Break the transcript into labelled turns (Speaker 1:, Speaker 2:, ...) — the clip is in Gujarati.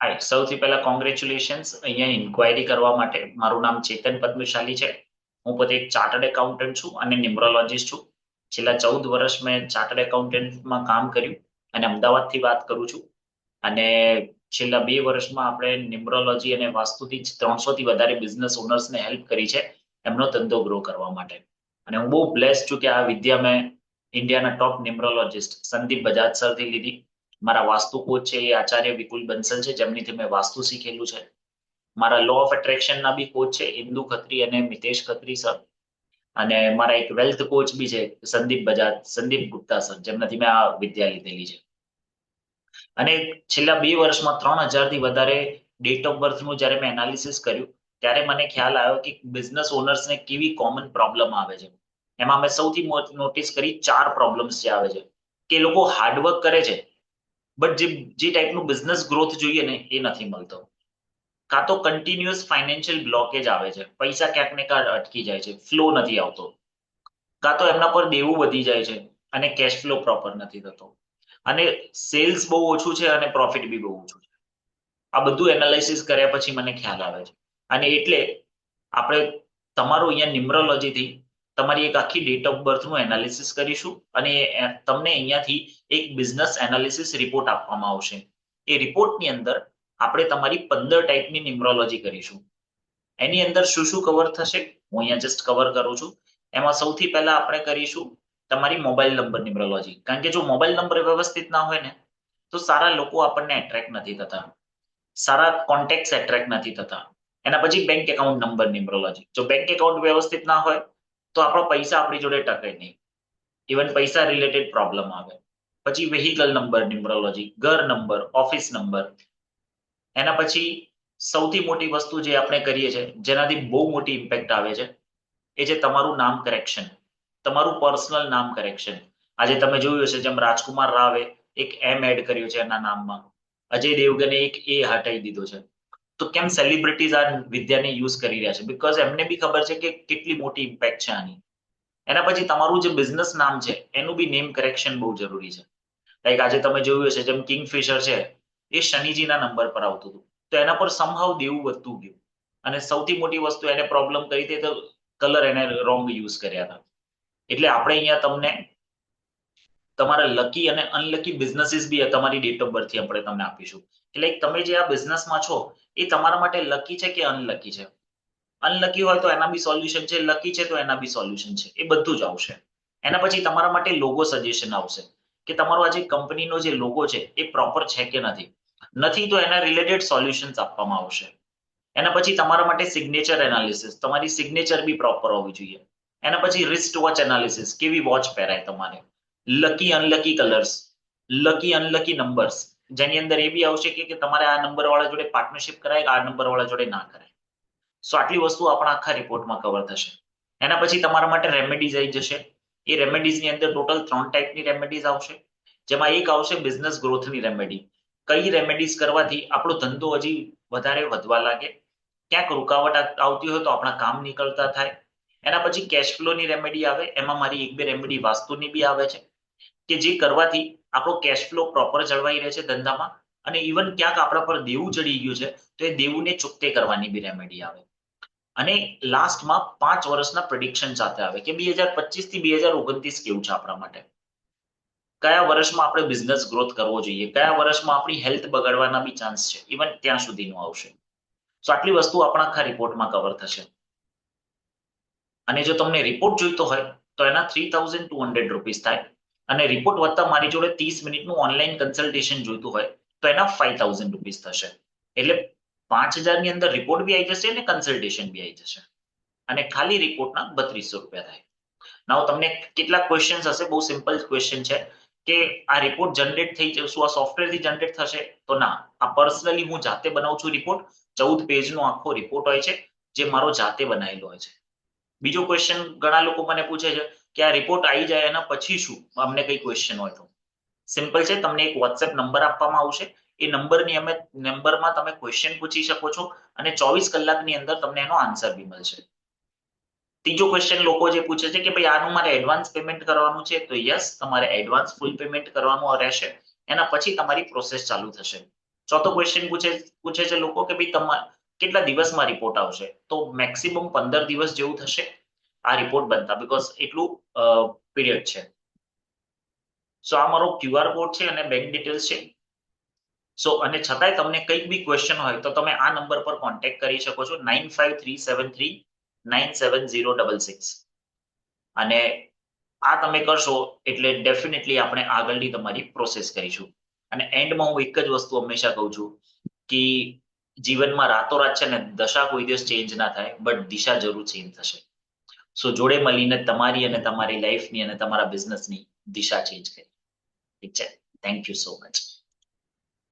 Speaker 1: હાય, સૌથી પહેલા કોંગ્રેચ્યુલેશન્સ અહીંયા ઇન્ક્વાયરી કરવા માટે. મારું નામ ચેતન પદ્મશાલી છે. હું પોતે એક ચાર્ટર્ડ એકાઉન્ટન્ટ છું અને ન્યુમરોલોજીસ્ટ છું. છેલ્લા 14 વર્ષ મેં ચાર્ટર્ડ એકાઉન્ટન્ટમાં કામ કર્યું અને અમદાવાદથી વાત કરું છું. અને છેલ્લા 2 વર્ષમાં આપણે ન્યુમરોલોજી અને વાસ્તુથી જ 300થી વધારે બિઝનેસ ઓનર્સને હેલ્પ કરી છે એમનો ધંધો ગ્રો કરવા માટે. અને હું બહુ બ્લેસ છું કે આ વિદ્યા મેં ઇન્ડિયાના ટોપ ન્યુમરોલોજીસ્ટ સંદીપ બજાજ સરથી લીધી. મારા વાસ્તુ કોચ છે એ આચાર્ય વિપુલ બંસલ છે, જેમનીથી મેં વાસ્તુ શીખેલું છે. મારા લો ઓફ એટ્રેક્શનના બી કોચ છે ઇન્દુ ખત્રી અને મિતેશ ખત્રી સર. અને મારા એક વેલ્થ કોચ બી છે સંદીપ ગુપ્તા સર, જેમનાથી મેં આ વિદ્યા લીધેલી છે. અને છેલ્લા 2 વર્ષમાં 3000થી વધારે ડેટ ઓફ બર્થનું જ્યારે મેં એનાલિસિસ કર્યું ત્યારે મને ખ્યાલ આવ્યો કે બિઝનેસ ઓનર્સને કેવી કોમન પ્રોબ્લેમ આવે છે. એમાં મેં સૌથી નોટિસ કરી 4 પ્રોબ્લેમ્સ જે આવે છે કે એ લોકો હાર્ડવર્ક કરે છે, બટ જે ટાઈપનું બિઝનેસ ગ્રોથ જોઈએ ને એ નથી મળતો. કાં તો કન્ટિન્યુઅસ ફાઇનાન્શિયલ બ્લોકેજ આવે છે, પૈસા ક્યાંક ને ક્યાંક અટકી જાય છે, ફ્લો નથી આવતો. કાં તો એમના પર દેવું વધી જાય છે અને કેશ ફ્લો પ્રોપર નથી થતો. અને સેલ્સ બહુ ઓછું છે અને પ્રોફિટ બી બહુ ઓછું છે. આ બધું એનાલિસિસ કર્યા પછી મને ખ્યાલ આવે છે. અને એટલે આપણે તમારું અહીંયા ન્યુમરોલોજીથી તમારી એક આખી ડેટ ઓફ બર્થનું એનાલિસિસ કરીશું અને તમને અહીંયાથી એક બિઝનેસ એનાલિસિસ રિપોર્ટ આપવામાં આવશે. એ રિપોર્ટની અંદર આપણે તમારી 15 ટાઈપની ન્યુમરોલોજી કરીશું. એની અંદર શું શું કવર થશે હું અહીંયા જસ્ટ કવર કરું છું. એમાં સૌથી પહેલા આપણે કરીશું તમારી મોબાઈલ નંબર ન્યુમરોલોજી. કારણ કે જો મોબાઈલ નંબર વ્યવસ્થિત ના હોય ને તો સારા લોકો આપણને એટ્રેક્ટ નથી થતા, સારા કોન્ટેક્ટ એટ્રેક્ટ નથી થતા. એના પછી બેંક એકાઉન્ટ નંબર ન્યુમરોલોજી. જો બેંક એકાઉન્ટ વ્યવસ્થિત ના હોય તો આપણો પૈસા આપણી જોડે ટકે નહીં, ઇવન પૈસા રિલેટેડ પ્રોબ્લેમ આવે. પછી વેહિકલ નંબર ન્યુમરોલોજી, ઘર નંબર, ઓફિસ નંબર. એના પછી સૌથી મોટી વસ્તુ જે આપણે કરીએ છીએ જેનાથી બહુ મોટી ઇમ્પેક્ટ આવે છે એ છે તમારું નામ કરેક્શન, તમારું પર્સનલ નામ કરેક્શન. આજે તમે જોયું હશે જેમ રાજકુમાર રાવે એક એમ એડ કર્યું છે એના નામમાં, અજય દેવગને એક એ હટાવી દીધો છે. તો કેમ સેલિબ્રિટીઝ આ વિદ્યાને યુઝ કરી રહ્યા છે? બીકોઝ એમને બી ખબર છે કે કેટલી મોટી ઇમ્પેક્ટ છે આની. એના પછી તમારું જે બિઝનેસ નામ છે એનું બી નેમ કરેક્શન બહુ જરૂરી છે. લાઈક આજે તમે જોયું હશે જેમ કિંગફિશર છે એ શનિજીના નંબર પર આવતું હતું, તો એના પર સમહાવ દેવું વધતું ગયું. અને સૌથી મોટી વસ્તુ એને પ્રોબ્લેમ કરી હતી તો કલર એને રોંગ યુઝ કર્યા હતા. એટલે આપણે અહીંયા તમને તમારા લકી અને અનલકી બિઝનેસીસ બી તમારી ડેટ ઓફ બર્થથી આપણે તમને આપીશું. એટલે તમે જે આ બિઝનેસમાં છો એ તમારા માટે લકી છે કે અનલકી છે. અનલકી હોય તો એના બી સોલ્યુશન છે, લકી છે તો એના બી સોલ્યુશન છે, એ બધું જ આવશે. એના પછી તમારા માટે લોગો સજેશન આવશે કે તમારો આ જે કંપનીનો જે લોગો છે એ પ્રોપર છે કે નથી. નથી તો એના રિલેટેડ સોલ્યુશન્સ આપવામાં આવશે. એના પછી તમારા માટે સિગ્નેચર એનાલિસિસ, તમારી સિગ્નેચર બી પ્રોપર હોવી જોઈએ. એના પછી રિસ્ટ વોચ એનાલિસિસ, કેવી વોચ પહેરાય તમારે, lucky unlucky colours, lucky unlucky numbers, જેની અંદર એ બી આવશે કે તમારે આ નંબર વાળા જોડે પાર્ટનરશિપ કરાય, આ નંબર વાળા જોડે ના કરાય. સો આટલી વસ્તુ આપણા આખા રિપોર્ટમાં કવર થશે. એના પછી તમારા માટે રેમેડીઝ આવી જશે. એ રેમેડીઝની અંદર ટોટલ 3 ટાઈપની રેમેડીઝ આવશે, જેમાં એક આવશે બિઝનેસ ગ્રોથની રેમેડી. કઈ રેમેડીઝ કરવાથી આપણો ધંધો હજી વધારે વધવા લાગે, ક્યાંક રૂકાવટ આવતી હોય તો આપણા કામ નીકળતા થાય. એના પછી કેશ ફ્લોની રેમેડી આવે, એમાં મારી 1-2 રેમેડી વાસ્તુની બી આવે છે કે જે કરવાથી આપણો કેશ ફ્લો પ્રોપર જળવાઈ રહે છે ધંધામાં. અને ઇવન ક્યાંક આપણા પર દેવું ચડી ગયું છે તો એ દેવુંને ચૂકતે કરવાની બી રેમેડી આવે. અને લાસ્ટમાં 5 વર્ષના પ્રિડિક્શન સાથે આવે કે 2025 થી 2029 કેવું છે આપણા માટે. કયા વર્ષમાં આપણે બિઝનેસ ગ્રોથ કરવો જોઈએ, કયા વર્ષમાં આપણી હેલ્થ બગડવાના બી ચાન્સ છે, ઇવન ત્યાં સુધીનું આવશે. સો આટલી વસ્તુ આપણા આખા રિપોર્ટમાં કવર થશે. અને જો તમને રિપોર્ટ જોઈતો હોય તો એના 3200 થાય. અને રિપોર્ટ વધતા મારી જોડે 30 મિનિટનું ઓનલાઈન કન્સલ્ટેશન જોઈતું હોય તો એના 5000 રૂપીસ થશે. એટલે 5000 ની અંદર રિપોર્ટ બી આવી જશે અને કન્સલ્ટેશન બી આવી જશે. અને ખાલી રિપોર્ટના 3200 રૂપિયા થાય. નાઉ તમને કેટલાક ક્વેશ્ચન્સ હશે, બહુ સિમ્પલ ક્વેશ્ચન છે કે આ રિપોર્ટ જનરેટ થઈ જશે, શું આ સોફ્ટવેરથી જનરેટ થશે? તો ના, આ પર્સનલી હું જાતે બનાવું છું રિપોર્ટ. 14 પેજનો આખો રિપોર્ટ હોય છે જે મારો જાતે બનાવેલો હોય છે. બીજો ક્વેશ્ચન ઘણા લોકો મને પૂછે છે કે આ રિપોર્ટ આવી જાય એના પછી શું, અમને કઈ ક્વેશ્ચન હોય તો સિમ્પલ છે, તમને એક વોટ્સએપ નંબર આપવામાં આવશે. એ નંબરમાં તમે ક્વેશ્ચન પૂછી શકો છો અને 24 કલાકની અંદર તમને એનો આન્સર બી મળશે. ત્રીજો ક્વેશ્ચન લોકો જે પૂછે છે કે ભાઈ આનું મારે એડવાન્સ પેમેન્ટ કરવાનું છે, તો યસ, તમારે એડવાન્સ ફૂલ પેમેન્ટ કરવાનું રહેશે. એના પછી તમારી પ્રોસેસ ચાલુ થશે. ચોથો ક્વેશ્ચન પૂછે છે લોકો કે ભાઈ તમારે કેટલા દિવસમાં રિપોર્ટ આવશે, તો મેક્સિમમ 15 દિવસ જેવું થશે આ રિપોર્ટ બનતા, બીકોઝ એટલું પીરિયડ છે. સો આ મારો QR કોડ છે અને બેંક ડિટેલ્સ છે. સો અને છતાંય તમને કંઈક બી ક્વેશ્ચન હોય તો તમે આ નંબર પર કોન્ટેક્ટ કરી શકો છો 9537397066. અને આ તમે કરશો એટલે ડેફિનેટલી આપણે આગળની તમારી પ્રોસેસ કરીશું. અને એન્ડમાં હું એક જ વસ્તુ હંમેશા કહું છું કે જીવનમાં રાતોરાત છે ને દશા કોઈ દિવસ ચેન્જ ના થાય, બટ દિશા જરૂર ચેન્જ થશે. સો જોડે મળીને તમારી અને તમારી લાઈફની અને તમારા બિઝનેસની દિશા ચેન્જ કરી. ઠીક છે. Thank you so much.